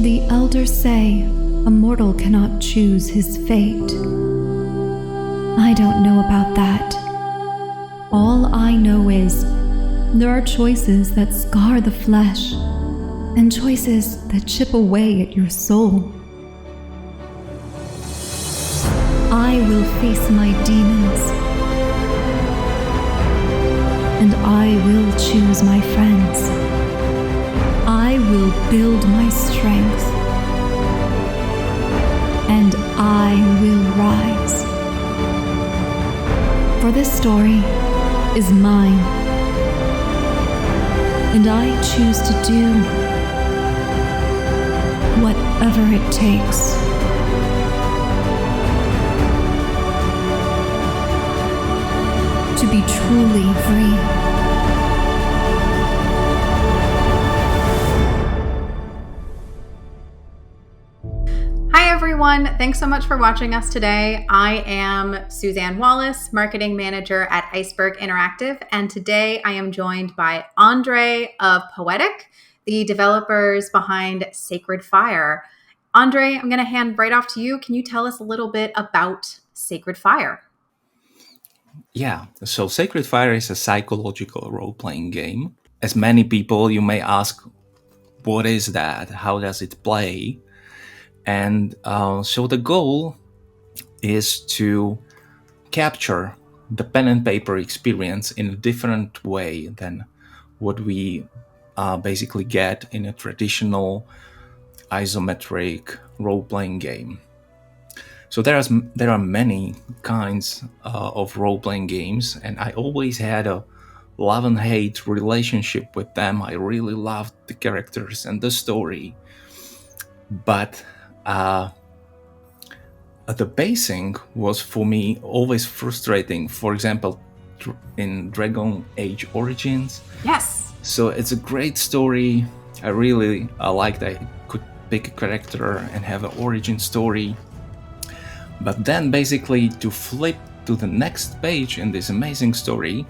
The elders say a mortal cannot choose his fate. I don't know about that. All I know is there are choices that scar the flesh and choices that chip away at your soul. I will face my demons, and I will choose my friends. I will build my strength, and I will rise. For this story is mine, and I choose to do whatever it takes. To be truly free. Hi everyone, thanks so much for watching us today. I am Suzanne Wallace, Marketing Manager at Iceberg Interactive, and today I am joined by Andrej of Poetic, the developers behind Sacred Fire. Andrej, I'm going to hand right off to you. Can you tell us a little bit about Sacred Fire? Yeah, so Sacred Fire is a psychological role-playing game. As many people, you may ask, what is that? How does it play? And so the goal is to capture the pen and paper experience in a different way than what we basically get in a traditional isometric role-playing game. So there are many kinds of role-playing games, and I always had a love and hate relationship with them. I really loved the characters and the story, but the pacing was for me always frustrating. For example, in Dragon Age Origins. Yes. So it's a great story. I really liked I could pick a character and have an origin story. But then basically to flip to the next page in this amazing story,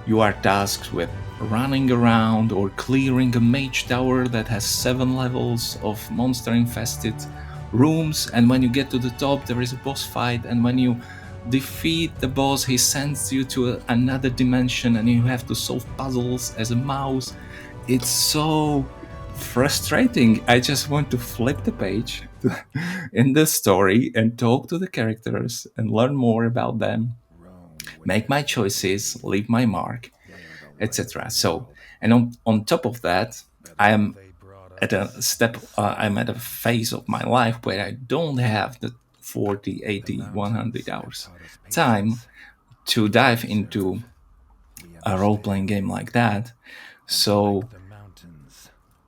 you are tasked with running around or clearing a mage tower that has 7 levels of monster-infested rooms, and when you get to the top there is a boss fight, and when you defeat the boss he sends you to another dimension and you have to solve puzzles as a mouse. It's so frustrating. I just want to flip the page in the story and talk to the characters and learn more about them, make my choices, leave my mark, etc. So, and on top of that, I am at I'm at a phase of my life where I don't have the 40, 80, 100 hours time to dive into a role-playing game like that. So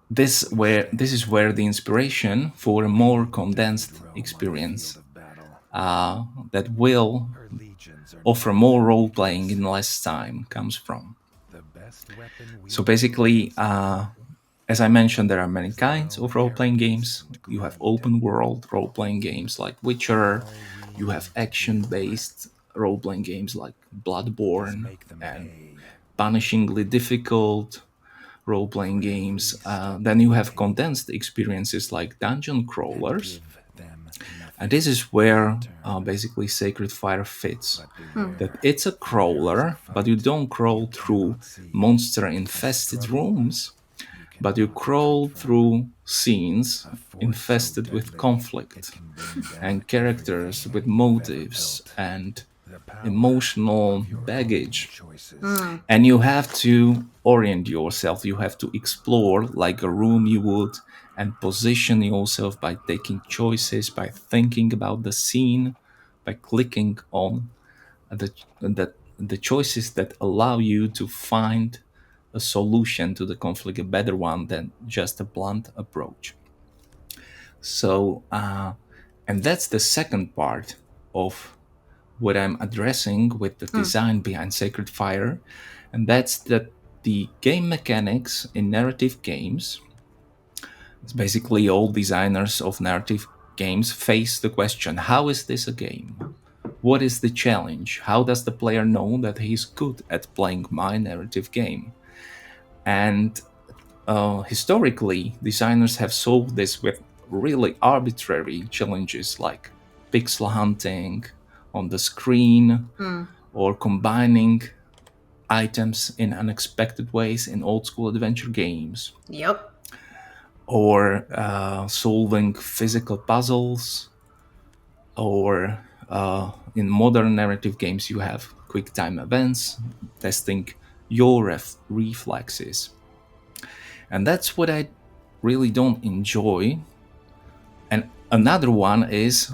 this is where the inspiration for a more condensed experience that will offer more role-playing in less time comes from. So basically, as I mentioned, there are many kinds of role-playing games. You have open-world role-playing games like Witcher. You have action-based role-playing games like Bloodborne and punishingly difficult role-playing games. Then you have condensed experiences like dungeon crawlers. And this is where basically Sacred Fire fits. That it's a crawler, but you don't crawl through monster-infested rooms, but you crawl through scenes infested with conflict and characters with motives and emotional baggage. And you have to orient yourself, you have to explore like a room you would, and position yourself by taking choices, by thinking about the scene, by clicking on the choices that allow you to find a solution to the conflict, a better one than just a blunt approach. So, and that's the second part of what I'm addressing with the design behind Sacred Fire, and that's that the game mechanics in narrative games, it's basically all designers of narrative games face the question, how is this a game? What is the challenge? How does the player know that he's good at playing my narrative game? And historically, designers have solved this with really arbitrary challenges like pixel hunting on the screen or combining items in unexpected ways in old school adventure games. Yep. Or solving physical puzzles, or in modern narrative games, you have quick time events testing your reflexes. And that's what I really don't enjoy. And another one is,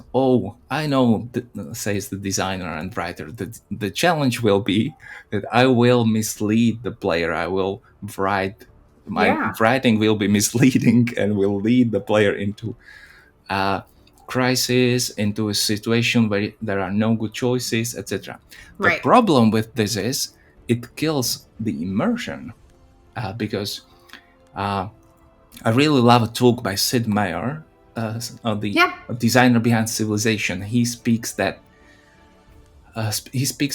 I know, says the designer and writer, that the challenge will be that I will mislead the player. I will write, my writing will be misleading and will lead the player into a crisis, into a situation where there are no good choices, etc. The problem with this is it kills the immersion, because I really love a talk by Sid Meier, the designer behind Civilization. He speaks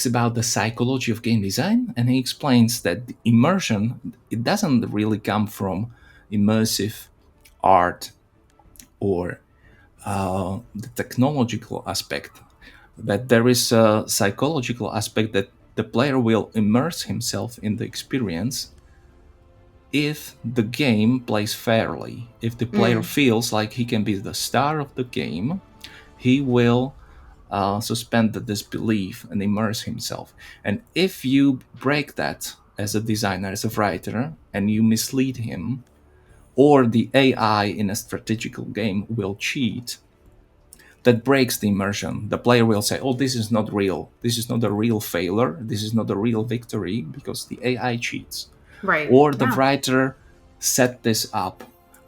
about the psychology of game design, and he explains that the immersion, it doesn't really come from immersive art or the technological aspect, that there is a psychological aspect that the player will immerse himself in the experience if the game plays fairly. If the player feels like he can be the star of the game, he will suspend the disbelief and immerse himself. And if you break that as a designer, as a writer, and you mislead him, or the AI in a strategical game will cheat, that breaks the immersion. The player will say, this is not real. This is not a real failure. This is not a real victory because the AI cheats. Right. Or the writer set this up.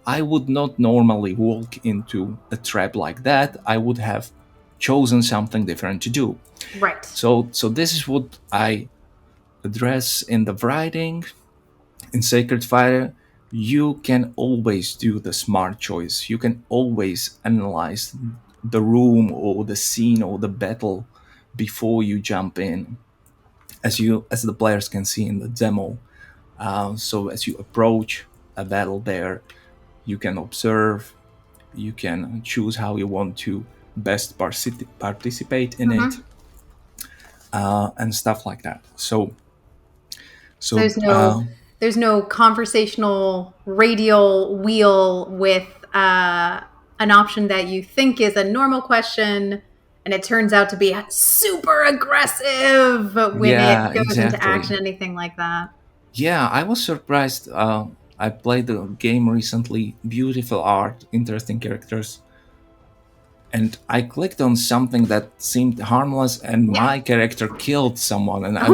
I would not normally walk into a trap like that. I would have chosen something different to do. Right. So this is what I address in the writing. In Sacred Fire, you can always do the smart choice. You can always analyze the room or the scene or the battle before you jump in, as the players can see in the demo. So as you approach a battle there, you can observe, you can choose how you want to best participate in it, and stuff like that. So there's no conversational radial wheel with an option that you think is a normal question, and it turns out to be super aggressive when it goes into action, anything like that. Yeah, I was surprised. I played the game recently. Beautiful art, interesting characters. And I clicked on something that seemed harmless, and my character killed someone. And I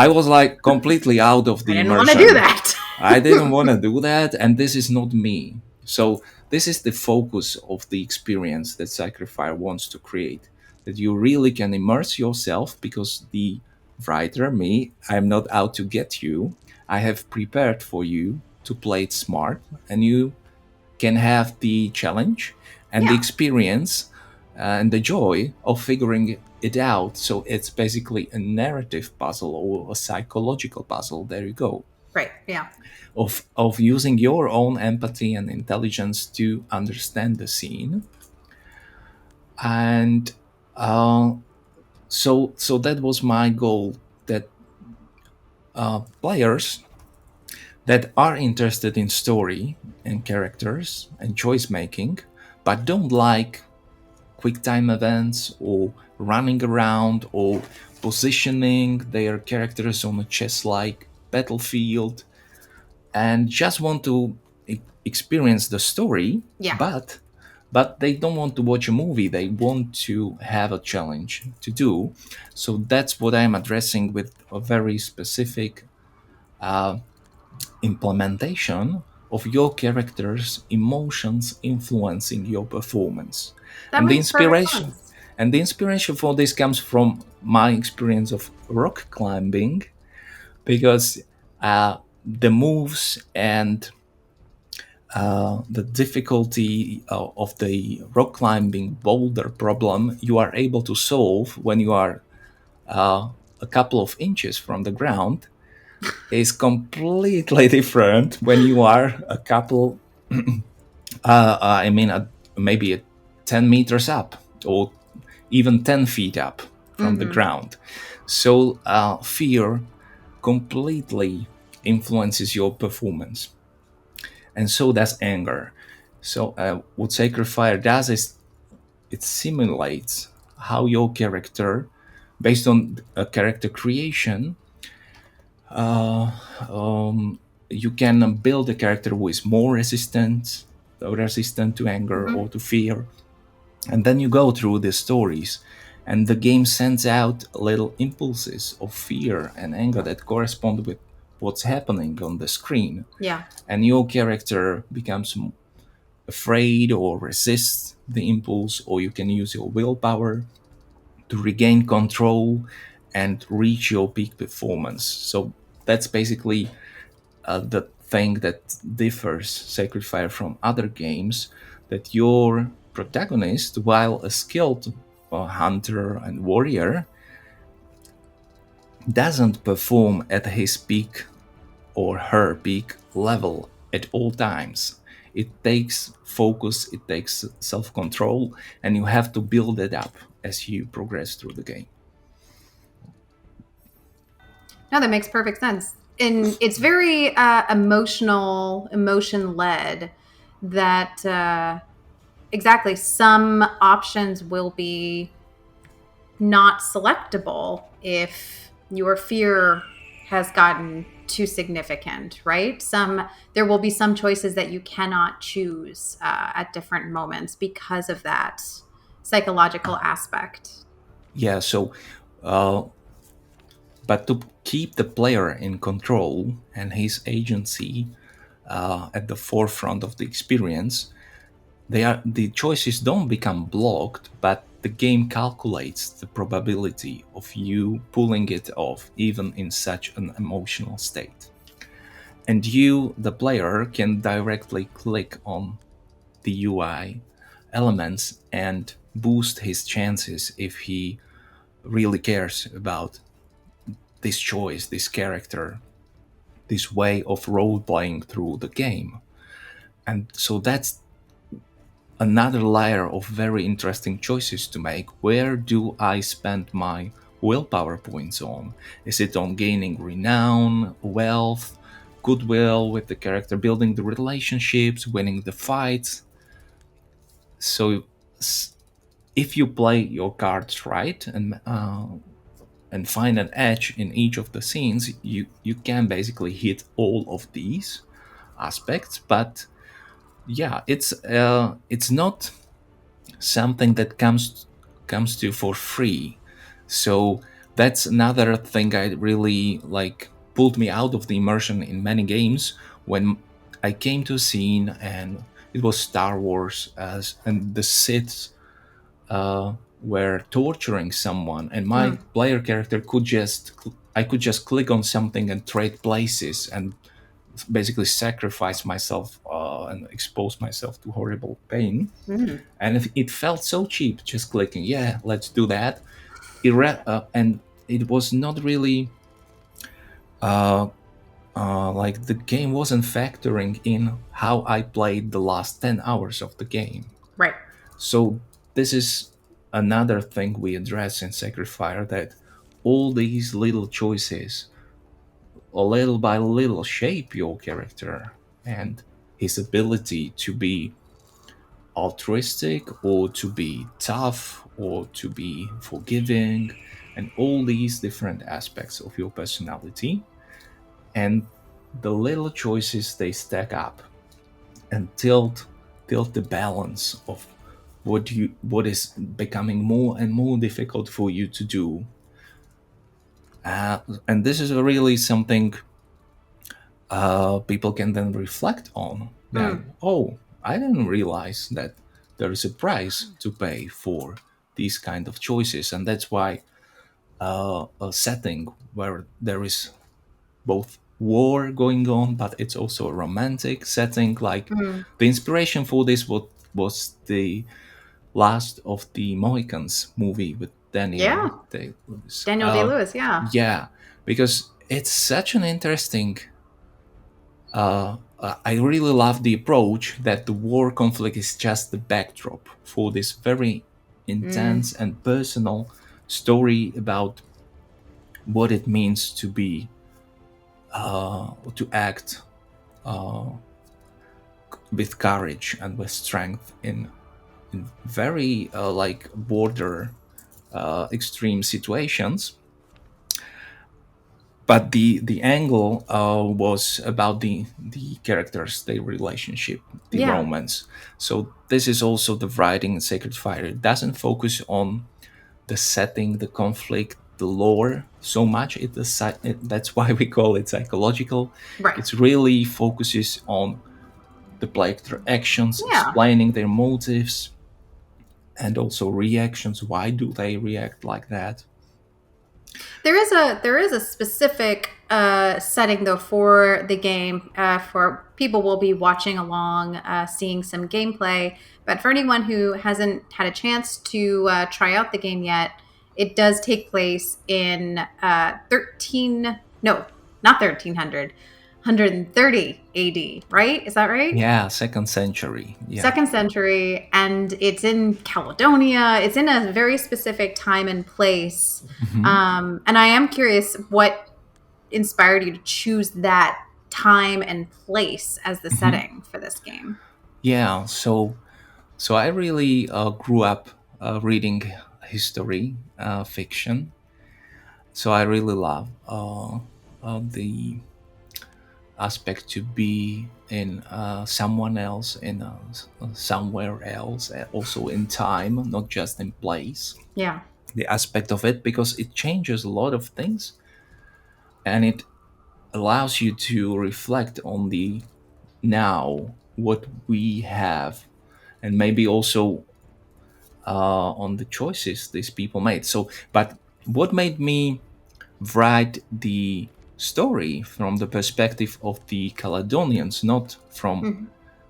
was like completely out of the immersion. I didn't want to do that. I didn't want to do that, and this is not me. So this is the focus of the experience that Sacred Fire wants to create. That you really can immerse yourself, because the writer, me, I'm not out to get you. I have prepared for you to play it smart, and you can have the challenge and the experience and the joy of figuring it out. So it's basically a narrative puzzle or a psychological puzzle. There you go. Right, yeah. Of using your own empathy and intelligence to understand the scene. And so that was my goal, that players that are interested in story and characters and choice making, but don't like quick time events or running around or positioning their characters on a chess-like battlefield, and just want to experience the story, but they don't want to watch a movie. They want to have a challenge to do. So that's what I'm addressing with a very specific implementation of your character's emotions influencing your performance. The inspiration for this comes from my experience of rock climbing, because the moves and the difficulty of the rock climbing boulder problem you are able to solve when you are a couple of inches from the ground. is completely different when you are a couple, I mean, maybe 10 meters up or even 10 feet up from the ground. So fear completely influences your performance, and so does anger. So what Sacrifice does is it simulates how your character, based on a character creation, you can build a character who is more resistant to anger or to fear, and then you go through the stories, and the game sends out little impulses of fear and anger that correspond with what's happening on the screen, Yeah. and your character becomes afraid or resists the impulse, or you can use your willpower to regain control and reach your peak performance. So that's basically the thing that differs Sacred Fire from other games, that your protagonist, while a skilled hunter and warrior, doesn't perform at his peak or her peak level at all times. It takes focus, it takes self control, and you have to build it up as you progress through the game. No, that makes perfect sense. And it's very emotion led. That exactly, some options will be not selectable if your fear has gotten too significant, right? There will be some choices that you cannot choose at different moments because of that psychological aspect. Yeah, so uh, but to keep the player in control and his agency at the forefront of the experience, the choices don't become blocked, but the game calculates the probability of you pulling it off, even in such an emotional state. And you, the player, can directly click on the UI elements and boost his chances if he really cares about this choice, this character, this way of role playing through the game. And so that's another layer of very interesting choices to make. Where do I spend my willpower points on? Is it on gaining renown, wealth, goodwill with the character, building the relationships, winning the fights? So if you play your cards right and find an edge in each of the scenes, you can basically hit all of these aspects. But yeah, it's not something that comes to you for free. So that's another thing I really like pulled me out of the immersion in many games when I came to a scene and it was Star Wars as and the Sith were torturing someone, and my player character I could just click on something and trade places and basically sacrifice myself and expose myself to horrible pain. And it felt so cheap just clicking, yeah, let's do that. And it was not really like the game wasn't factoring in how I played the last 10 hours of the game. Right. So this is another thing we address in Sacred Fire, that all these little choices, little by little, shape your character and his ability to be altruistic or to be tough or to be forgiving, and all these different aspects of your personality. And the little choices, they stack up and tilt the balance of what is becoming more and more difficult for you to do. And this is really something people can then reflect on. Then, oh, I didn't realize that there is a price to pay for these kind of choices, and that's why a setting where there is both war going on, but it's also a romantic setting. Like the inspiration for this was the Last of the Mohicans movie with Yeah. Day-Lewis. Daniel Day-Lewis, yeah. Yeah, because it's such an interesting. I really love the approach that the war conflict is just the backdrop for this very Mm, intense and personal story about what it means to be to act with courage and with strength in very like border extreme situations. But the angle was about the characters, their relationship, the yeah, romance. So this is also the writing in Sacred Fire. It doesn't focus on the setting, the conflict, the lore so much. That's why we call it psychological. right. It really focuses on the player actions, Yeah. explaining their motives, and also reactions. Why do they react like that? There is a specific setting though for the game for people will be watching along, seeing some gameplay. But for anyone who hasn't had a chance to try out the game yet, it does take place in 13 no not 1300 130 AD, right? Is that right? Yeah, second century. Yeah. Second century, and it's in Caledonia. It's in a very specific time and place. Mhm. And I am curious what inspired you to choose that time and place as the Mhm. setting for this game. Yeah, so I really grew up reading history fiction. So I really love the aspect to be in someone else, in somewhere else, also in time, not just in place. Yeah. The aspect of it because it changes a lot of things, and it allows you to reflect on the now, what we have, and maybe also on the choices these people made. So, but what made me write the story from the perspective of the Caledonians, not from Mhm.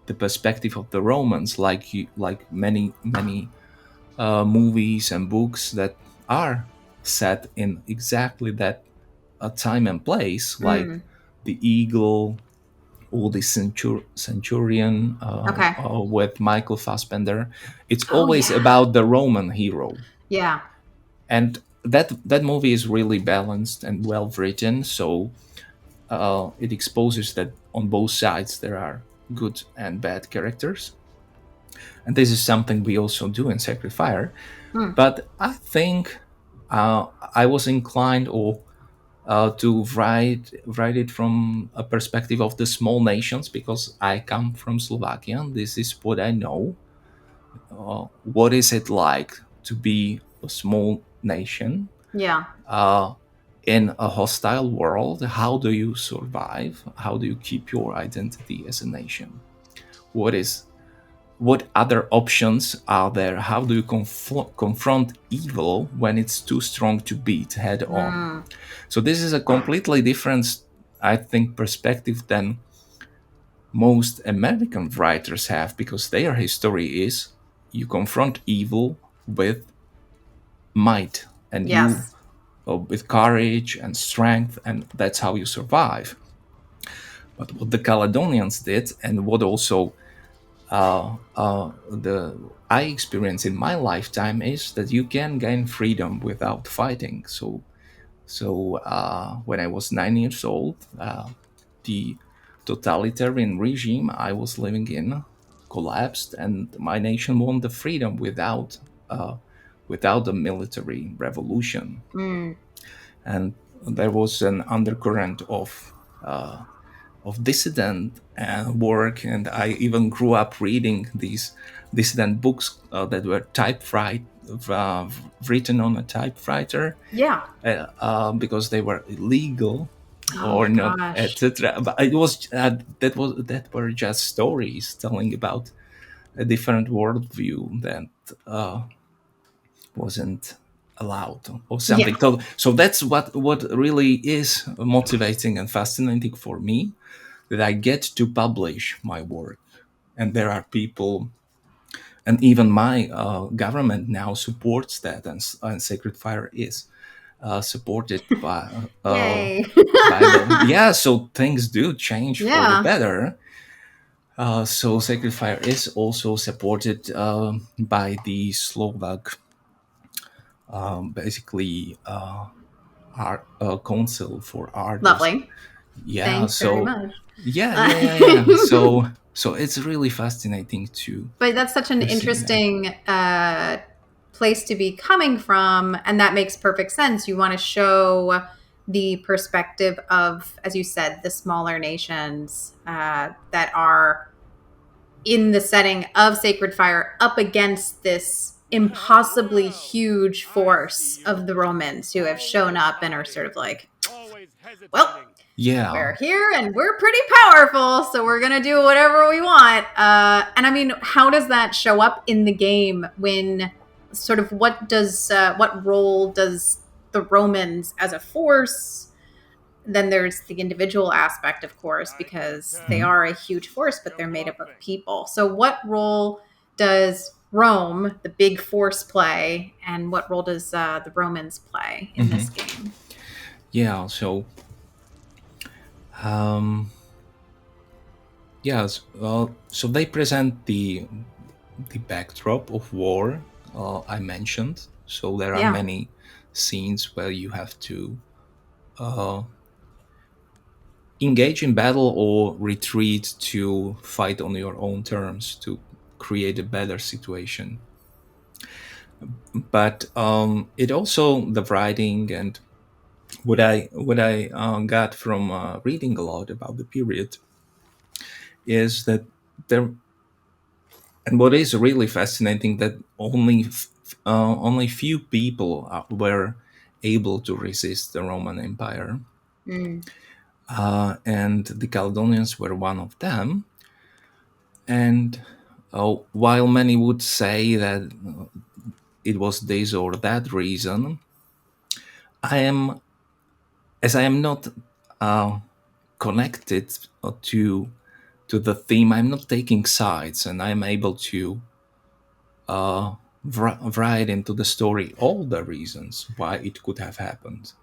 the perspective of the Romans, like many movies and books that are set in exactly that time and place, like Mm. the Eagle or the Centurion Okay. with Michael Fassbender. It's Oh always yeah. about the Roman hero, Yeah. and that movie is really balanced and well written. So it exposes that on both sides there are good and bad characters, and this is something we also do in Sacred Fire. Mm. But I think I was inclined or to write it from a perspective of the small nations because I come from Slovakia. This is what I know. What is it like to be a small nation Yeah. uh, in a hostile world? How do you survive? How do you keep your identity as a nation? What is what other options are there? How do you confront evil when it's too strong to beat head on? Mm. So this is a completely different, I think, perspective than most American writers have, because their history is you confront evil with might and you Yes. with courage and strength, and that's how you survive. But what the Caledonians did, and what also the I experience in my lifetime, is that you can gain freedom without fighting. So when I was 9 years old, the totalitarian regime I was living in collapsed, and my nation won the freedom uh, without a military revolution. Mm. And there was an undercurrent of dissident work, and I even grew up reading these dissident books that were uh, written on a typewriter Yeah. because they were illegal Oh or my not, gosh. etc. But that were just stories telling about a different worldview that uh, wasn't allowed or Yeah. something. So that's what really is motivating and fascinating for me, that I get to publish my work, and there are people, and even my government now supports that, and Sacred Fire is. supported Yay. by the so things do change for the Yeah. better. So Sacred Fire is also supported by the Slovak, basically art council for artists. Lovely. Yeah. Thanks very So much. So it's really fascinating But that's such an to see that. interesting place to be coming from. And that makes perfect sense. You want to show the perspective of, as you said, the smaller nations that are in the setting of Sacred Fire up against this impossibly huge force of the Romans who have shown up and are sort of like, well, Yeah. we're here and we're pretty powerful, so we're gonna do whatever we want. And I mean, how does that show up in the game? When sort of what role does the Romans as a force? Then there's the individual aspect, of course, because they are a huge force, but they're made up of people. So what role does Rome, the big force, play, and what role does the Romans play in this game? Yeah. So. Yes. So they present the backdrop of war I mentioned. So there are many scenes where you have to engage in battle or retreat to fight on your own terms to create a better situation. But it also the writing and what I got from reading a lot about the period is that there. And what is really fascinating that only few people were able to resist the Roman Empire, and the Caledonians were one of them. And while many would say that it was this or that reason, as I am not connected to the theme, I'm not taking sides, and I'm able to write into the story all the reasons why it could have happened.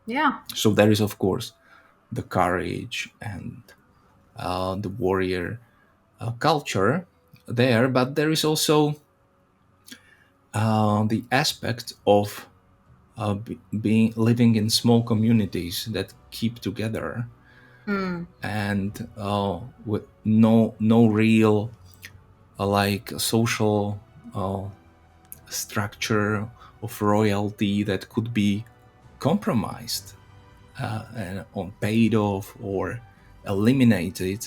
Yeah. So there is, of course, the courage and the warrior culture there, but there is also the aspect of being living in small communities that keep together, and with no real like social structure of royalty that could be compromised and on paid off or eliminated.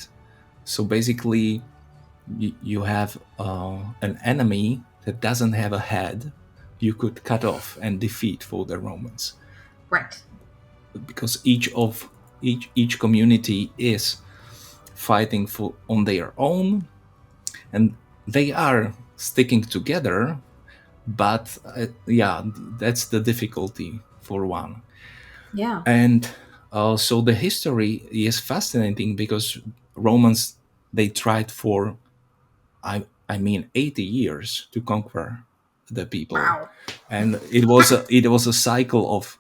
So basically, you have an enemy that doesn't have a head. You could cut off and defeat for the Romans, Right. because each community is fighting for on their own, and they are sticking together. But that's the difficulty for one. Yeah. And so the history is fascinating because Romans, they tried for I mean 80 years to conquer the people. Wow. And it was a cycle of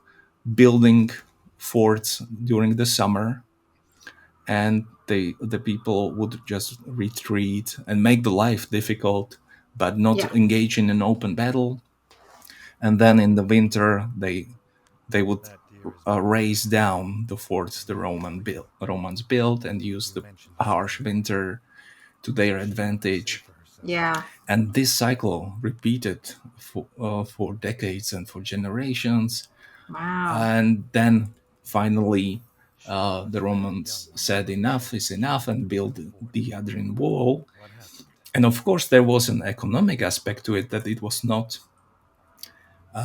building forts during the summer, and the people would just retreat and make the life difficult, but not engage in an open battle. And then in the winter they would raise down the forts the Romans built and use the harsh winter to their advantage. Yeah. And this cycle repeated for decades and for generations. Wow. And then finally, the Romans said enough is enough and built the Adrian Wall. And of course, there was an economic aspect to it, that it was not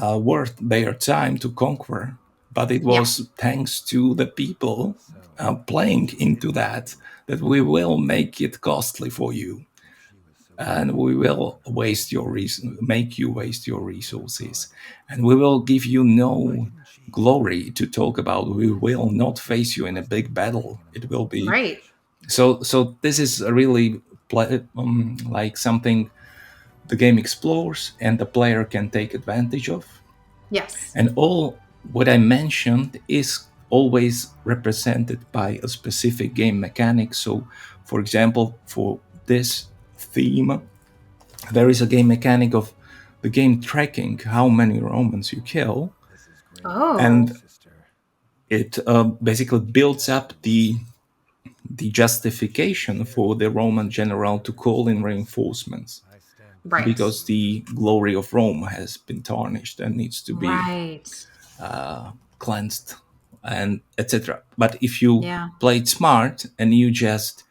worth their time to conquer, but it was thanks to the people playing into that we will make it costly for you, and we will make you waste your resources, and we will give you no glory to talk about. We will not face you in a big battle. It will be Right. so. This is really like something the game explores and the player can take advantage of. Yes. And all what I mentioned is always represented by a specific game mechanic. So, for example, for this theme, there is a game mechanic of the game tracking how many Romans you kill, Oh, and it basically builds up the justification for the Roman general to call in reinforcements right. because the glory of Rome has been tarnished and needs to be Right. cleansed and etc. But if you Yeah. play it smart and you just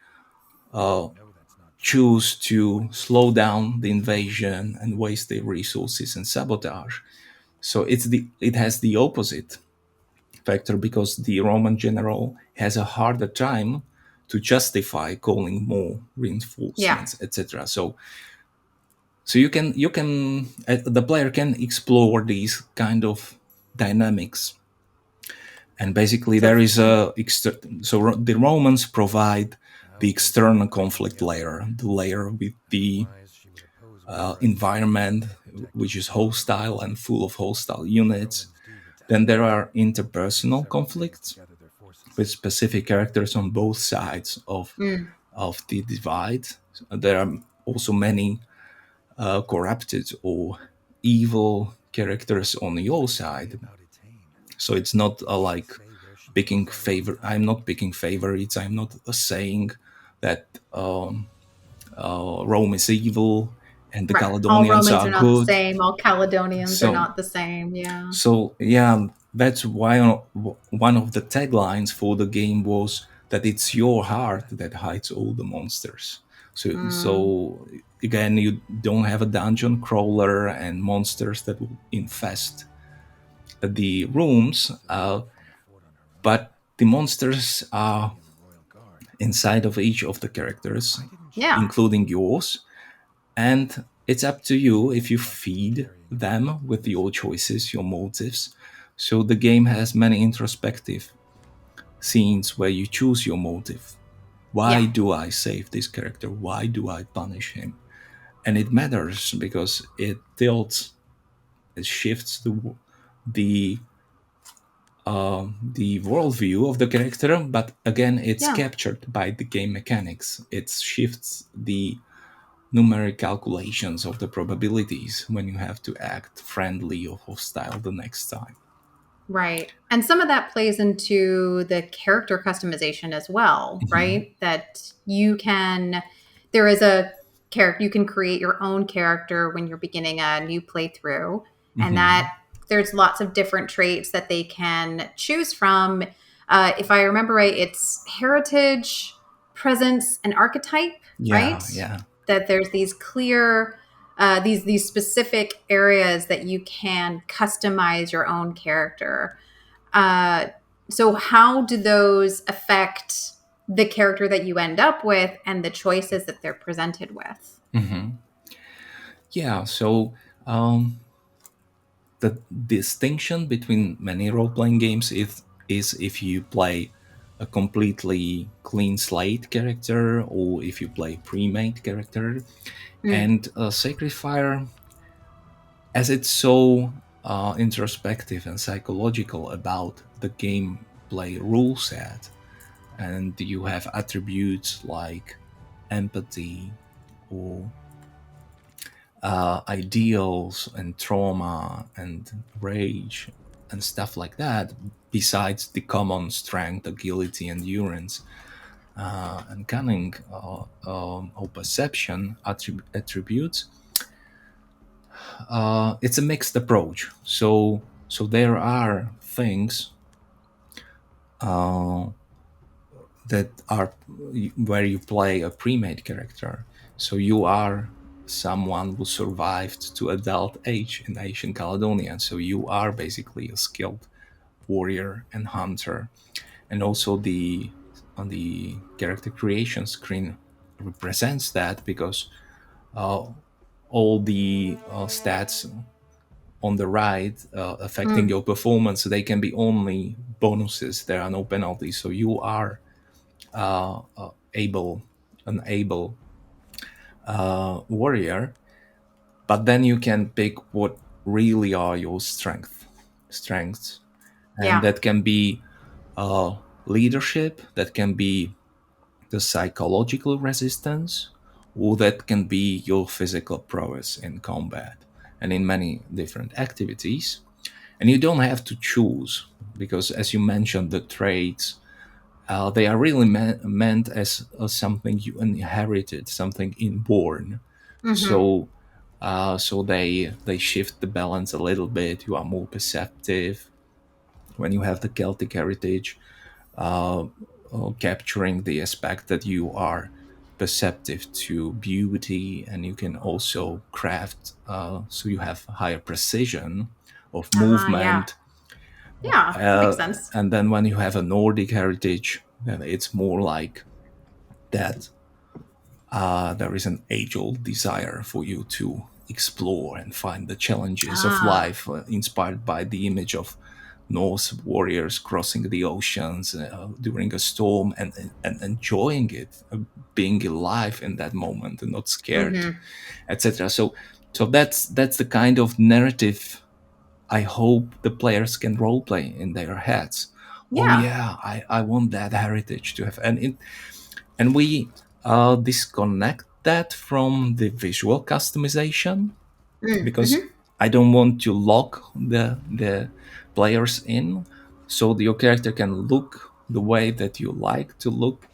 choose to slow down the invasion and waste their resources and sabotage, so it has the opposite factor because the Roman general has a harder time to justify calling more Yeah. reinforcements, etc. So you can the player can explore these kind of dynamics, and basically So, there is the Romans provide the external conflict layer, the layer with the environment which is hostile and full of hostile units. Then there are interpersonal conflicts with specific characters on both sides mm, of the divide. There are also many corrupted or evil characters on your side. So it's not like picking favor. I'm not picking favorites. I'm not saying that Rome is evil and the right. All Caledonians Romans are are not the good. same. All Caledonians are So not the same. Yeah. So yeah, that's why one of the taglines for the game was that it's your heart that hides all the monsters. Mm, So again, you don't have a dungeon crawler and monsters that will infest the rooms, but the monsters are inside of each of the characters, yeah. including yours, and it's up to you if you feed them with your choices, your motives. So the game has many introspective scenes where you choose your motive. Yeah. Why do I save this character? Why do I punish him? And it matters because it tilts, it shifts the the worldview of the character, but again, it's Yeah. captured by the game mechanics. It shifts the numeric calculations of the probabilities when you have to act friendly or hostile the next time. Right. And some of that plays into the character customization as well, Mhm. right? That there is a character, you can create your own character when you're beginning a new playthrough. And that Mhm. there's lots of different traits that they can choose from. If I remember right, it's heritage, presence, and archetype, right? Yeah, yeah. That there's these clear these specific areas that you can customize your own character. Uh, so how do those affect the character that you end up with and the choices that they're presented with? Mhm. Yeah, so um, the distinction between many role playing games is if you play a completely clean slate character or if you play pre made character. Mm, And Sacred Fire, as it's so introspective and psychological about the gameplay rule set, and you have attributes like empathy or ideals and trauma and rage and stuff like that, besides the common strength, agility, endurance, and cunning or perception attributes. It's a mixed approach. So there are things that are where you play a pre-made character. So you are someone who survived to adult age in ancient Caledonia. So you are basically a skilled warrior and hunter. And also the on the character creation screen represents that because uh, all the stats on the right affecting mm, your performance, they can be only bonuses. There are no penalties. So you are able an able warrior, but then you can pick what really are your strengths. and Yeah. that can be leadership, that can be the psychological resistance, or that can be your physical prowess in combat and in many different activities. And you don't have to choose, because as you mentioned, the traits, they are really meant as something you inherited, something inborn. Mm-hmm. So they shift the balance a little bit. You are more perceptive when you have the Celtic heritage, uh, capturing the aspect that you are perceptive to beauty, and you can also craft, so you have higher precision of Yeah. movement. Yeah. That makes sense. And then when you have a Nordic heritage, then it's more like that. There is an age-old desire for you to explore and find the challenges of Ah. life, inspired by the image of Norse warriors crossing the oceans during a storm, and enjoying it, being alive in that moment and not scared, Mm-hmm. etc. So that's the kind of narrative I hope the players can roleplay in their heads. Oh Yeah. yeah, I want that heritage to have, and we disconnect that from the visual customization, because Mm-hmm. I don't want to lock the players in, so your character can look the way that you like to look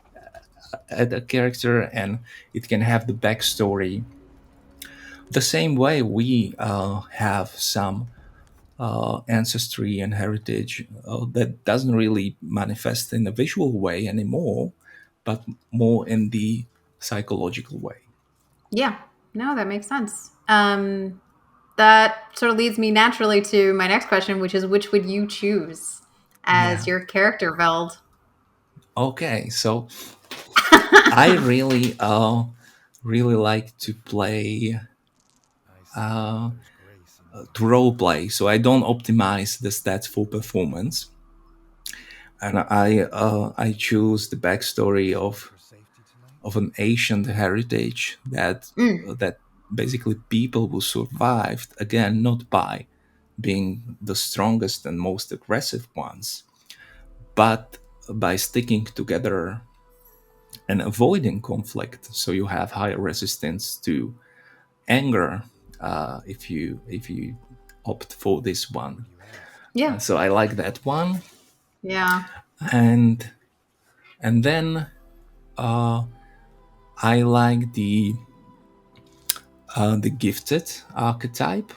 at a character, and it can have the backstory the same way we have some ancestry and heritage that doesn't really manifest in a visual way anymore, but more in the psychological way. Yeah. No, that makes sense. That sort of leads me naturally to my next question, which is which would you choose as Yeah. your character, Veld? Okay. So I really like to play to role play. So I don't optimize the stats for performance, and I choose the backstory of an ancient heritage Mm. that basically people who survived, again, not by being the strongest and most aggressive ones, but by sticking together and avoiding conflict. So you have higher resistance to anger if you opt for this one. Yeah. So I like that one, Yeah. and then I like the gifted archetype,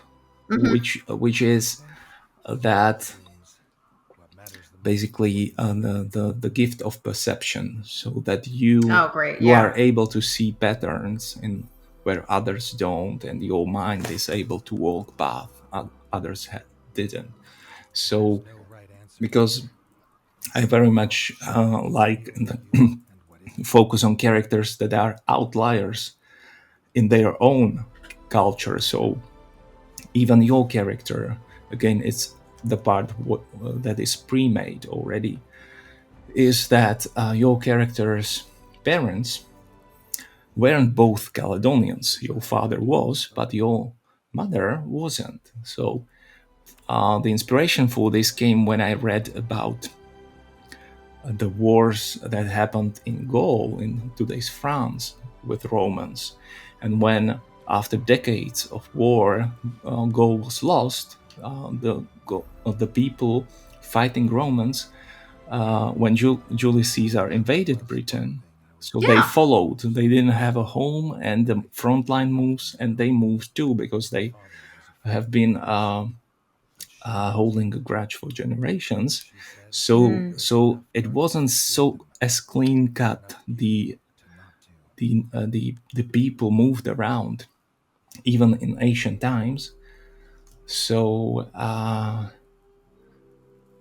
Mm-hmm. which is that basically the gift of perception, so that Oh, great. you Yeah. are able to see patterns in where others don't, and your mind is able to walk path others didn't. So because I very much like focus on characters that are outliers in their own culture. So even your character, again, it's the part that is pre-made already, is that your character's parents weren't both Caledonians. Your father was, but your mother wasn't. So the inspiration for this came when I read about the wars that happened in Gaul, in today's France, with Romans. And when, after decades of war, Gaul was lost, the people fighting Romans, when Julius Caesar invaded Britain, so they Yeah. followed. They didn't have a home, and the frontline moves, and they moved too, because they have been holding a grudge for generations. Mm. So it wasn't so as clean cut. The people moved around even in ancient times. So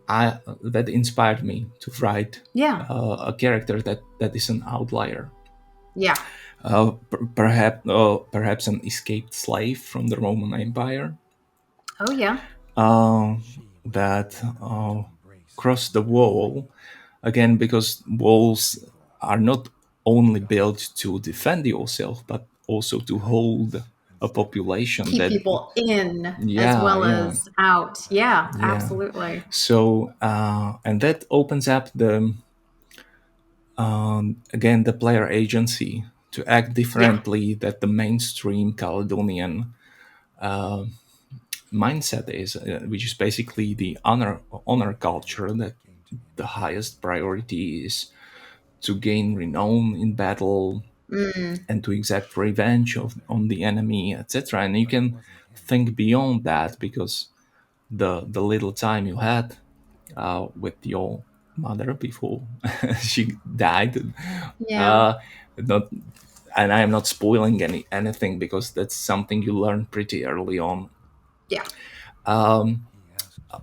I that inspired me to write Yeah. a character that is an outlier. Yeah. Perhaps an escaped slave from the Roman Empire, Oh, yeah. uh, that crossed the wall, again, because walls are not only built to defend yourself, but also to hold. a population Keep that, people in as yeah, well yeah, as out. Yeah, yeah. absolutely. So and that opens up the again the player agency to act Yeah. differently that the mainstream Caledonian mindset is, which is basically the honor culture, that the highest priority is to gain renown in battle Mm, and to exact revenge on the enemy, etc. And you can think beyond that because the little time you had with your mother before she died, yeah. uh, not, and I am not spoiling anything because that's something you learn pretty early on. Yeah.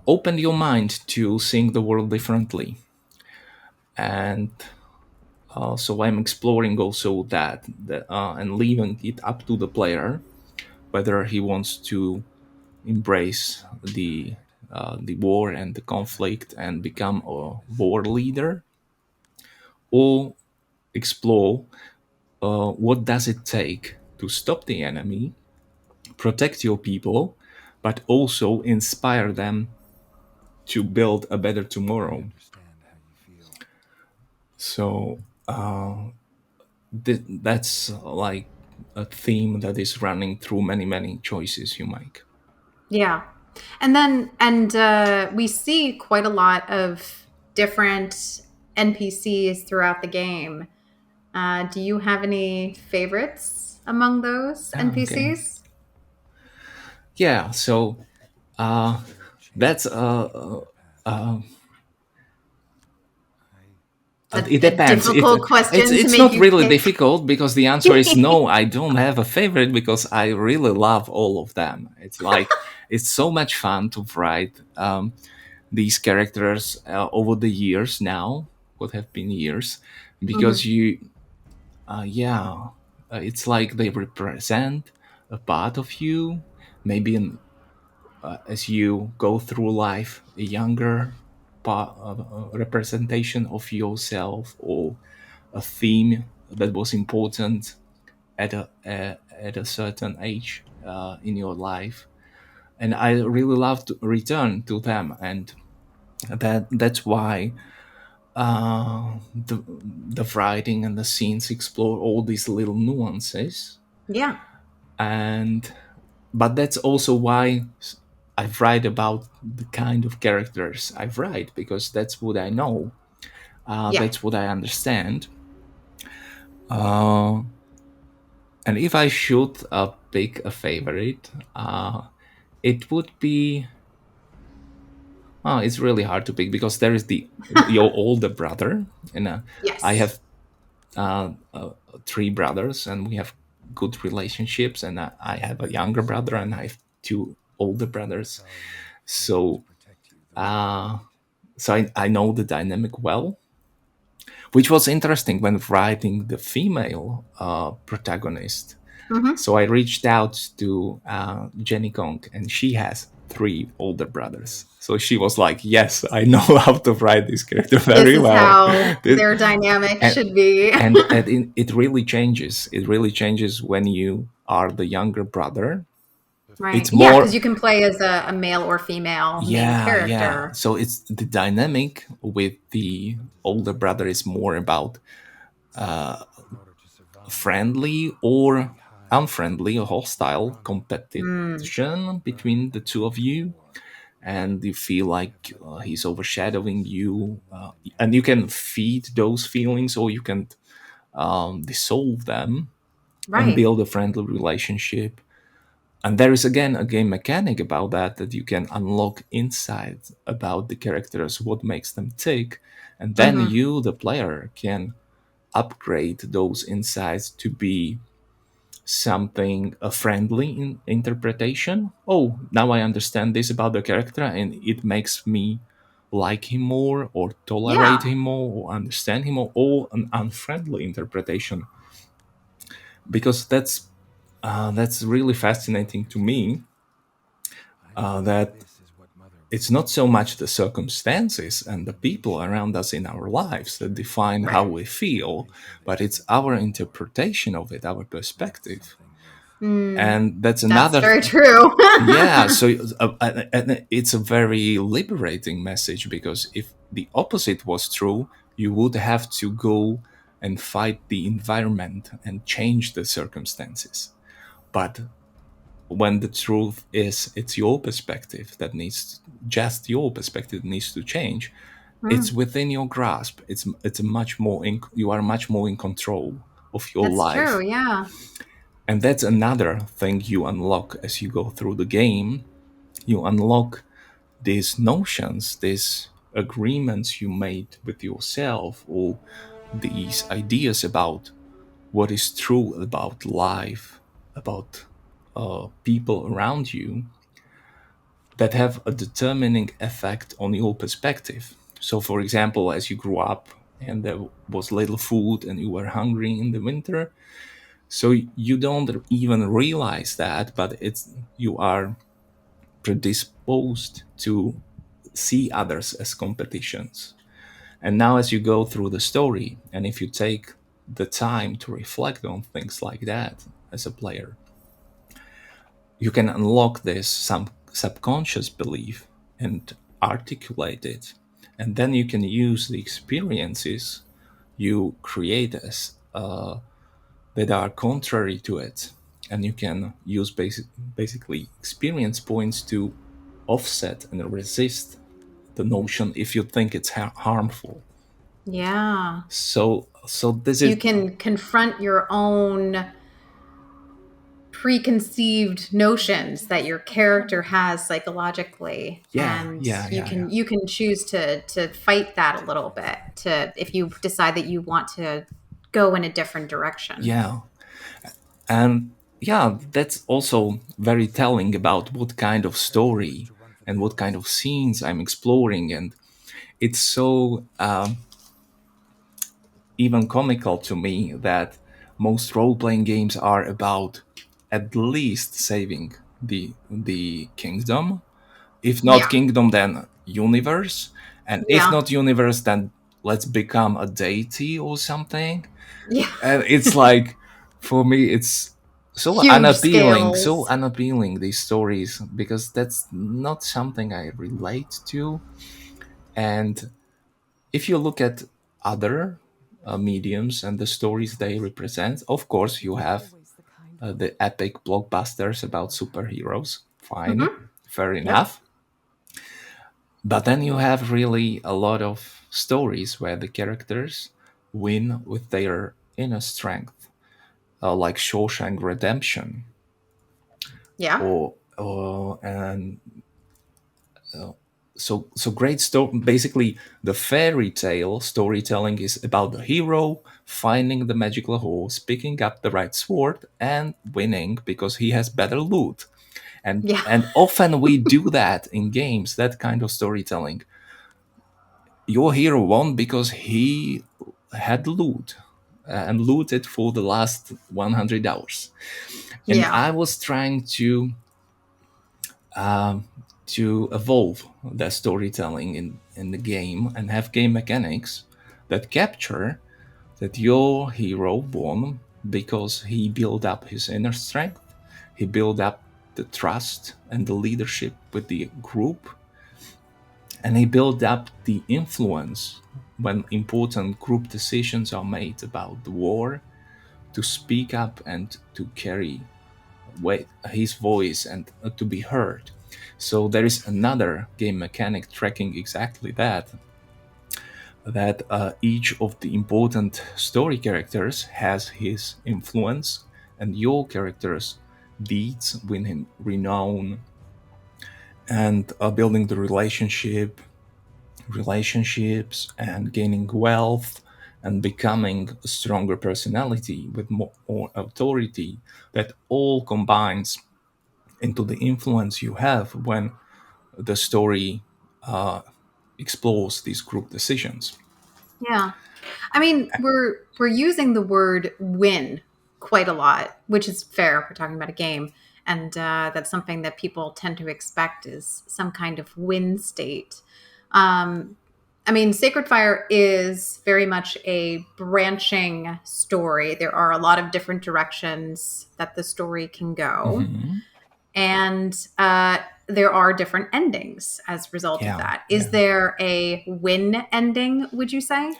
Open your mind to seeing the world differently, and so I'm exploring also that and leaving it up to the player whether he wants to embrace the war and the conflict and become a war leader, or explore what does it take to stop the enemy, protect your people, but also inspire them to build a better tomorrow. So that's like a theme that is running through many choices you make. Yeah. And we see quite a lot of different NPCs throughout the game. Do you have any favorites among those Okay. NPCs? Yeah. So uh, that's it A depends. difficult It's question to it's make not you really pick. difficult because the answer is no. I don't have a favorite because I really love all of them. It's like it's so much fun to write these characters over the years now. What have been years because Mhm. you yeah, it's like they represent a part of you. Maybe as you go through life, a younger representation of yourself, or a theme that was important at a certain age in your life. And I really love to return to them, and that's why the writing and the scenes explore all these little nuances. Yeah. And but that's also why I write about the kind of characters I write, because that's what I know, Yeah. that's what I understand. uh, and if I should pick a favorite, it would be, it's really hard to pick because there is the your older brother, and I Yes. have three brothers and we have good relationships, and I have a younger brother and I have two older brothers. So uh, I know the dynamic well, which was interesting when writing the female protagonist. Hmm. So I reached out to Jenny Kong, and she has three older brothers. So she was like, "Yes, I know how to write this character This very is well." how their dynamic and should be. it really changes. It really changes when you are the younger brother. Right. It's Yeah, because more, you can play as a male or female main yeah. character. So it's the dynamic with the older brother is more about friendly or unfriendly or hostile Mm, competition between the two of you, and you feel like he's overshadowing you, and you can feed those feelings or you can dissolve them and right. build a friendly relationship. And there is again a game mechanic about that you can unlock insights about the characters, what makes them tick, and then Hmm. you, the player, can upgrade those insights to be something a friendly interpretation. Oh, now I understand this about the character, and it makes me like him more, or tolerate Yeah. him more, or understand him more, or an unfriendly interpretation, because that's really fascinating to me. That it's not so much the circumstances and the people around us in our lives that define how Right. we feel, but it's our interpretation of it, our perspective. And that's That's another very true. yeah, so and it's a very liberating message, because if the opposite was true, you would have to go and fight the environment and change the circumstances. But when the truth is it's your perspective that needs, just your perspective needs to change, it's within your grasp. It's a much more you are much more in control of your That's true. life. Yeah. And that's another thing you unlock as you go through the game. You unlock these notions, these agreements you made with yourself, or these ideas about what is true about life, about people around you, that have a determining effect on your perspective. So, for example, as you grew up and there was little food and you were hungry in the winter, so you don't even realize that, but it's you are predisposed to see others as competitions. And now, as you go through the story, and if you take the time to reflect on things like that as a player, you can unlock this some subconscious belief and articulate it. And then you can use the experiences you create as that are contrary to it. And you can use basically experience points to offset and resist the notion if you think it's harmful. Yeah. So this So is you can confront your own preconceived notions that your character has psychologically, yeah, and yeah, you yeah, yeah, can choose to fight that a little bit, to if you decide that you want to go in a different direction. yeah. And yeah, that's also very telling about what kind of story and what kind of scenes I'm exploring. And it's so even comical to me that most role-playing games are about at least saving the kingdom. If not Yeah. kingdom, then universe. And if Yeah. not universe, then let's become a deity or something. Yeah. And it's like, for me, it's Huge scales. so unappealing, these stories, because that's not something I relate to. And if you look at other mediums and the stories they represent, of course, you have the epic blockbusters about superheroes. Fine, Mm-hmm. fair Yep. enough. But then you have really a lot of stories where the characters win with their inner strength, like Shawshank Redemption, Yeah. or and so great story. Basically, the fairy tale storytelling is about the hero finding the magical horse, picking up the right sword, and winning because he has better loot. And Yeah. and often we do that in games. That kind of storytelling. Your hero won because he had loot and looted for the last 100 hours. And Yeah. I was trying to evolve the storytelling in the game and have game mechanics that capture that your hero won because he built up his inner strength, he built up the trust and the leadership with the group, and he built up the influence when important group decisions are made about the war, to speak up and to carry his voice and to be heard. So there is another game mechanic tracking exactly that each of the important story characters has his influence, and your characters deeds win him renown, and building the relationships and gaining wealth and becoming a stronger personality with more authority, that all combines into the influence you have when the story explores these group decisions. Yeah. I mean, we're using the word win quite a lot, which is fair if we're talking about a game, and that's something that people tend to expect is some kind of win state. Um, I mean, Sacred Fire is very much a branching story. There are a lot of different directions that the story can go. Hmm. And there are different endings as a result of Yeah, that. Is yeah, there a win ending, would you say?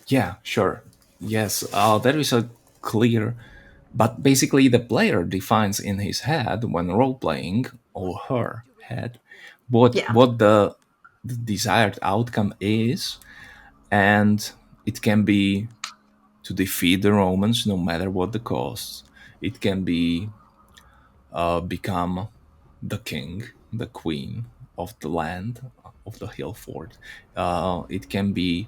yeah, sure. Yes, there is a clear, but basically the player defines in his head when role playing, or her head, Yeah. what the desired outcome is, and it can be to defeat the Romans no matter what the cost. It can be become the king, the queen of the land, of the hill fort. It can be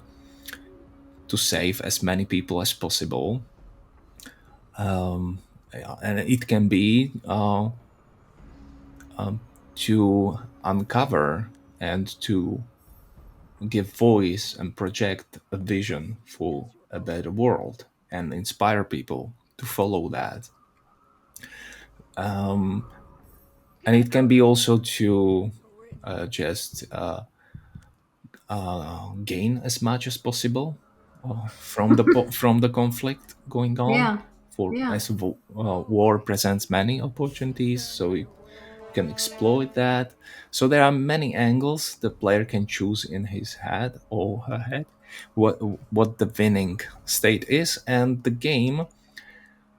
to save as many people as possible. Yeah, and it can be to uncover and to give voice and project a vision for a better world and inspire people to follow that. And it can be also to just gain as much as possible from from the conflict going on. Yeah. For Yeah. as war presents many opportunities, so you can exploit that. So there are many angles the player can choose in his head or her head, what the winning state is, and the game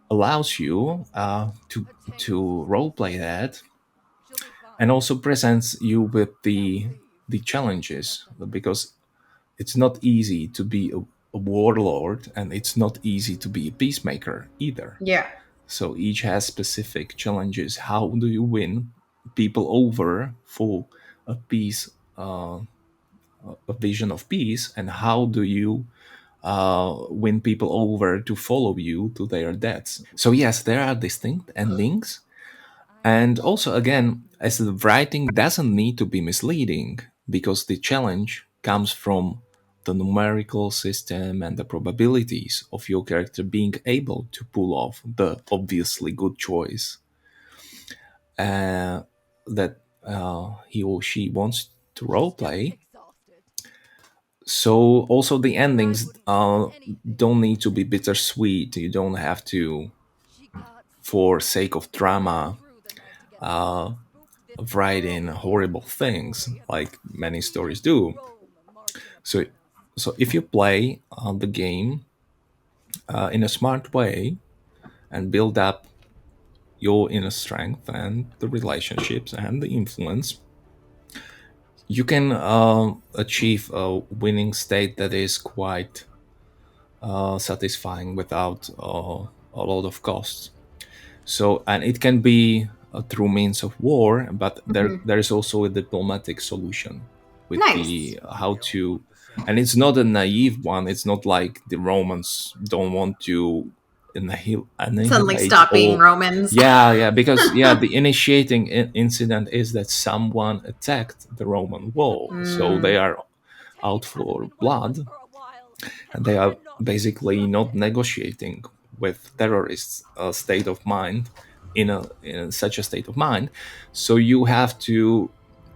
allows you to role play that, and also presents you with the challenges, because it's not easy to be a warlord, and it's not easy to be a peacemaker either. Yeah. So each has specific challenges. How do you win people over for a peace, a vision of peace, and how do you win people over to follow you to their deaths? So yes, there are distinct endings. And also, again, as the writing doesn't need to be misleading, because the challenge comes from the numerical system and the probabilities of your character being able to pull off the obviously good choice that he or she wants to roleplay. So also the endings don't need to be bittersweet. You don't have to, for sake of drama, write in horrible things like many stories do. So, so if you play the game in a smart way and build up your inner strength and the relationships and the influence, you can achieve a winning state that is quite satisfying without a lot of costs. So, and it can be through means of war, but Mhm. there is also a diplomatic solution with Nice. the how to, and it's not a naive one. It's not like the Romans don't want to Suddenly annihilate stop being all. Romans. Yeah, yeah, because yeah, the initiating incident is that someone attacked the Roman wall, so they Mm, are out for blood, and they are basically not negotiating with terrorists state of mind, in such a state of mind. So you have to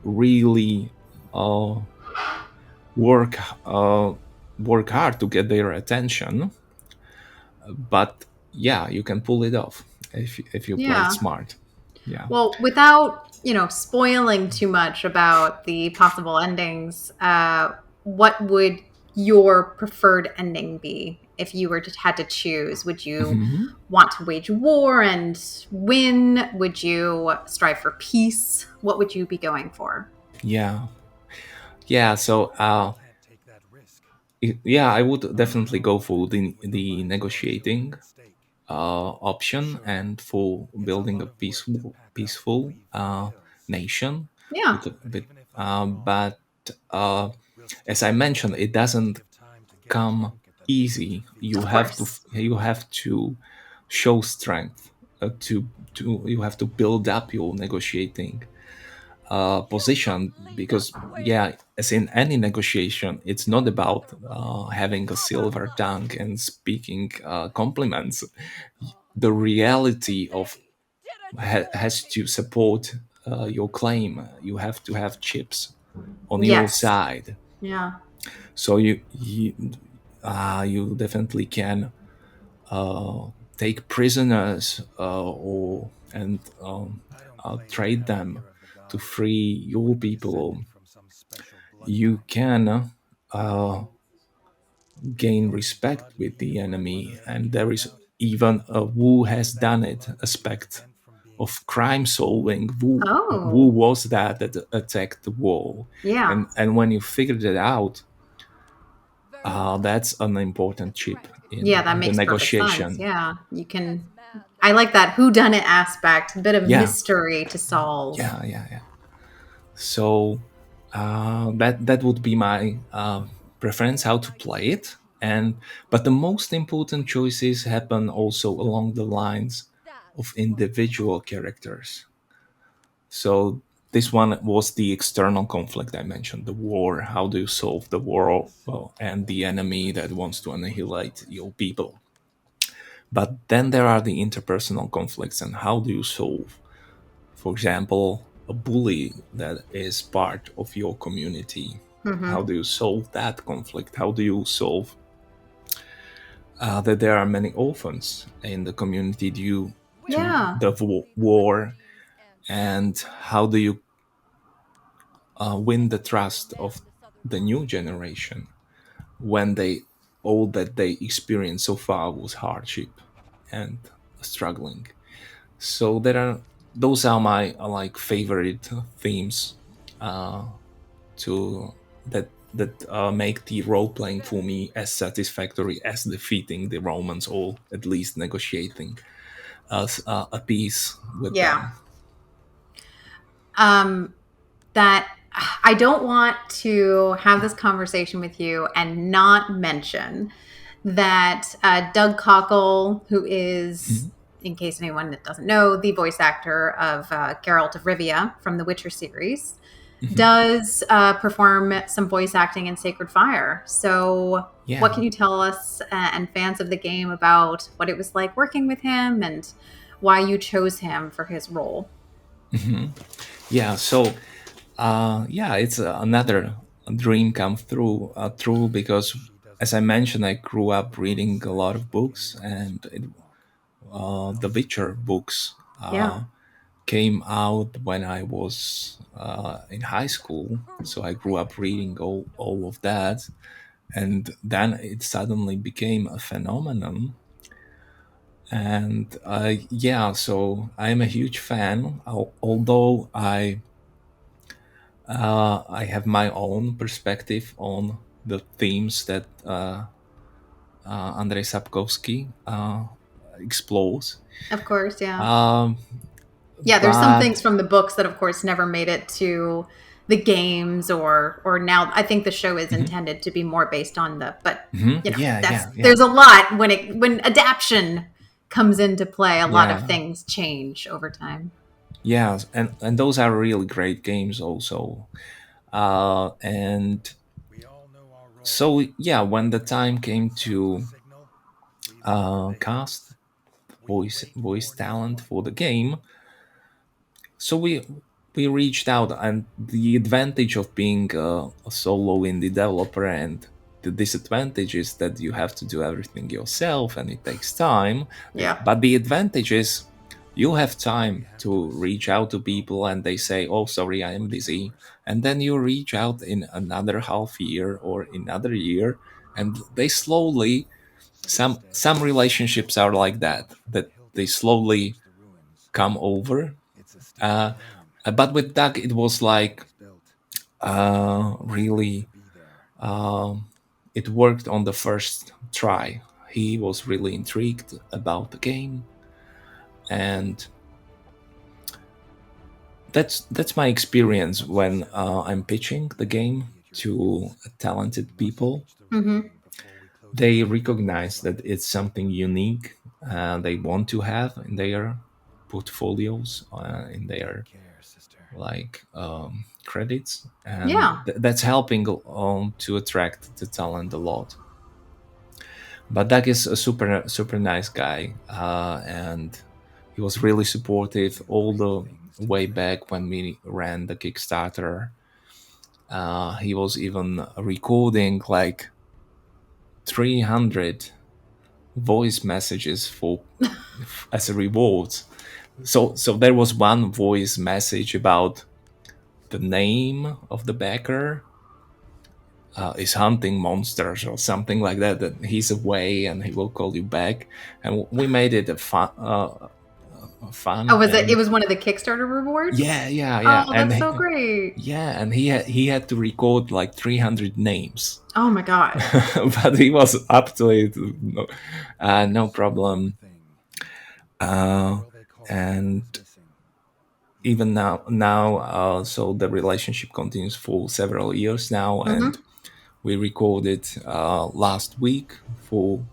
really uh, work uh, work hard to get their attention, but yeah, you can pull it off if you play it yeah. smart. Yeah. Well, without, spoiling too much about the possible endings, what would your preferred ending be if you were to had to choose? Would you Mhm. want to wage war and win? Would you strive for peace? What would you be going for? Yeah, yeah. So yeah, I would definitely go for the negotiating option, and for building a peaceful nation Yeah, with but uh, as I mentioned, it doesn't come easy. of course. You have to show strength, to you have to build up your negotiating position, because yeah, as in any negotiation, it's not about having a silver tongue and speaking compliments. The reality of has to support your claim. You have to have chips on your Yes. side. Yeah. So you definitely can take prisoners or and trade them to free your people. You can gain respect with the enemy, and there is even a who has done it aspect of crime solving. Who Oh, was that attacked the wall? yeah. And when you figured it out, that's an important chip Yeah, that in the makes perfect sense. negotiation. Yeah. You can I like that who done it aspect, a bit of Yeah, mystery to solve. yeah. So that would be my preference how to play it. And but the most important choices happen also along the lines of individual characters. So this one was the external conflict I mentioned, the war. How do you solve the war and the enemy that wants to annihilate your people? But then there are the interpersonal conflicts, and how do you solve, for example, a bully that is part of your community? How Hmm. do you solve that conflict? How do you solve that there are many orphans in the community due to Yeah. the war? And how do you win the trust of the new generation when they all that they experienced so far was hardship and struggling? So there are those are my like favorite themes to that make the role playing for me as satisfactory as defeating the Romans or at least negotiating as a peace with Yeah. them. Um that I don't want to have this conversation with you and not mention that Doug Cockle, who is, Mhm, in case anyone that doesn't know, the voice actor of Geralt of Rivia from the Witcher series, mhm. does perform some voice acting in Sacred Fire. So, what Yeah. can you tell us and fans of the game about what it was like working with him and why you chose him for his role? Mhm. Yeah. So yeah, it's another dream come true because as I mentioned, I grew up reading a lot of books, and the Witcher books Yeah. came out when I was in high school. So I grew up reading all of that. And then it suddenly became a phenomenon. And yeah, so I'm a huge fan, although I have my own perspective on the themes that Andrej Sapkowski explores. Of course, yeah. Um, Yeah, there's some things but from the books that of course never made it to the games or now I think the show is mhm, intended to be more based on the but mhm, you know, yeah, that's yeah. there's a lot when adaption comes into play, a lot of Yeah, things change over time. yeah, and those are really great games also. And so yeah, when the time came to cast voice talent for the game, so we reached out, and the advantage of being a solo indie developer and the disadvantage is that you have to do everything yourself and it takes time. Yeah. But the advantage is you have time to reach out to people and they say, oh, sorry, I am busy. And then you reach out in another half year or another year, and they slowly, some relationships are like that they slowly come over. uh, but with Doug, it was like really, um, it worked on the first try. He was really intrigued about the game, and that's my experience when I'm pitching the game to talented people. Mhm. They recognize that it's something unique they want to have in their portfolios, in their like credits, and Yeah. that's helping to attract the talent a lot. But Doug is a super nice guy, and he was really supportive all the way back when we ran the Kickstarter. He was even recording like 300 voice messages for as a reward. So there was one voice message about the name of the backer is hunting monsters or something like that. That he's away and he will call you back. And we made it a fun Oh, was it? It and was one of the Kickstarter rewards. yeah. Oh, And that's so great. yeah, and he had to record like 300 names. Oh my god. But he was up to it, no problem. And even now, so the relationship continues for several years now, and we recorded last week for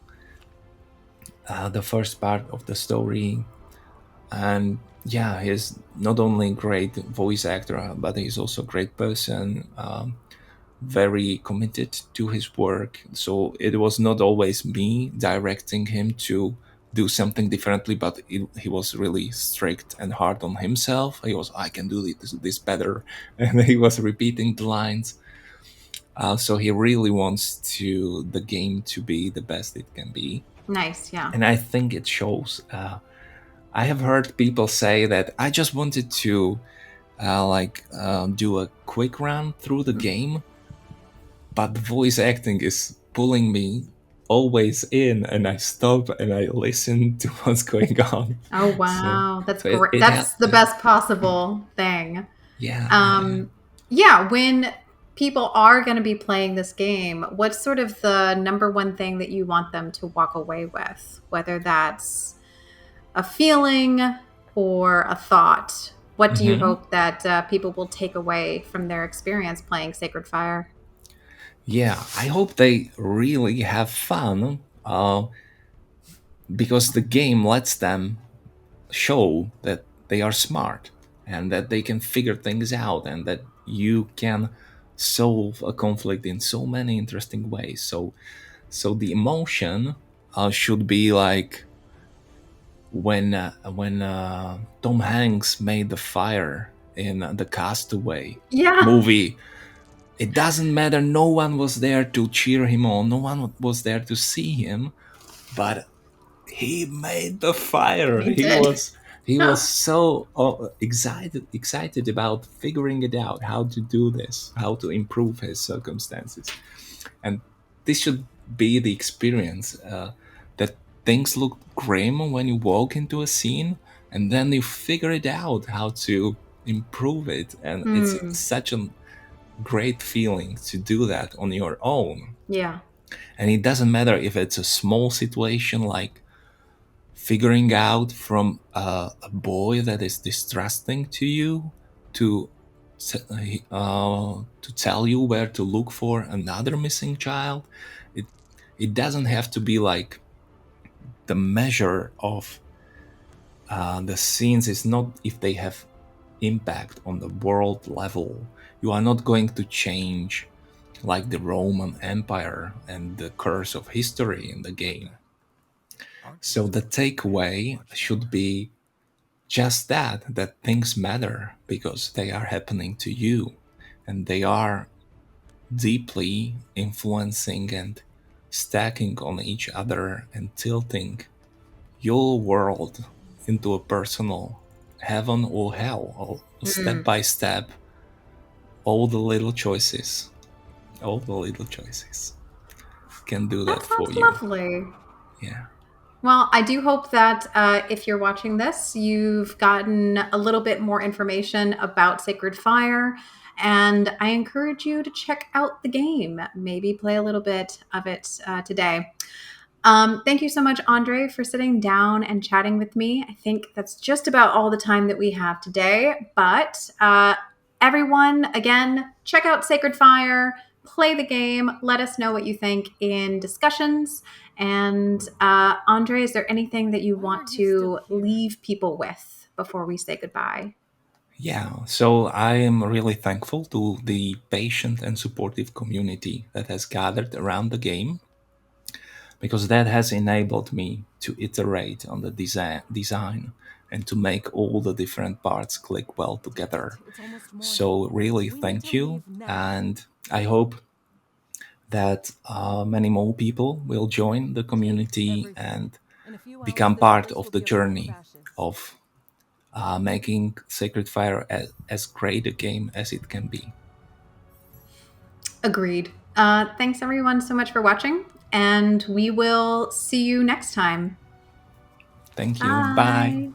the first part of the story. And yeah, he's not only a great voice actor, but he's also a great person, very committed to his work. So it was not always me directing him to do something differently, but he was really strict and hard on himself. He was, I can do this better. And he was repeating the lines. So he really wants the game to be the best it can be. Nice. Yeah. And I think it shows. I have heard people say that I just wanted to do a quick run through the game, but the voice acting is pulling me always in, and I stop and I listen to what's going on. Oh wow, that's so great. That's the best possible thing. Yeah. Yeah, when people are going to be playing this game, what's sort of the number one thing that you want them to walk away with? Whether that's a feeling or a thought. What do you hope that people will take away from their experience playing Sacred Fire? Yeah, I hope they really have fun, because the game lets them show that they are smart and that they can figure things out and that you can solve a conflict in so many interesting ways. So the emotion should be like when Tom Hanks made the fire in the Castaway movie. It doesn't matter, no one was there to cheer him on, no one was there to see him, but he made the fire. He was so excited about figuring it out, how to do this, how to improve his circumstances. And this should be the experience, that things look grim when you walk into a scene, and then you figure it out how to improve it. And it's such a great feeling to do that on your own. Yeah. And it doesn't matter if it's a small situation like figuring out from a boy that is distrusting to you to tell you where to look for another missing child. It doesn't have to be like the measure of the scenes is not if they have impact on the world level. You are not going to change like the Roman Empire and the curse of history in the game. So the takeaway should be just that things matter because they are happening to you, and they are deeply influencing and stacking on each other and tilting your world into a personal heaven or hell, step by step. All the little choices can do that for you. Lovely. Yeah. Well, I do hope that if you're watching this, you've gotten a little bit more information about Sacred Fire, and I encourage you to check out the game. Maybe play a little bit of it today. Thank you so much, Andrej, for sitting down and chatting with me. I think that's just about all the time that we have today. But everyone, again, check out Sacred Fire, play the game, let us know what you think in discussions. And Andrej, is there anything that you want to leave people with before we say goodbye? Yeah, so I am really thankful to the patient and supportive community that has gathered around the game, because that has enabled me to iterate on the design and to make all the different parts click well together. So really thank you, and I hope that many more people will join the community and become part of the journey of making Sacred Fire as great a game as it can be. Agreed. Thanks everyone so much for watching, and we will see you next time. Thank you. Bye.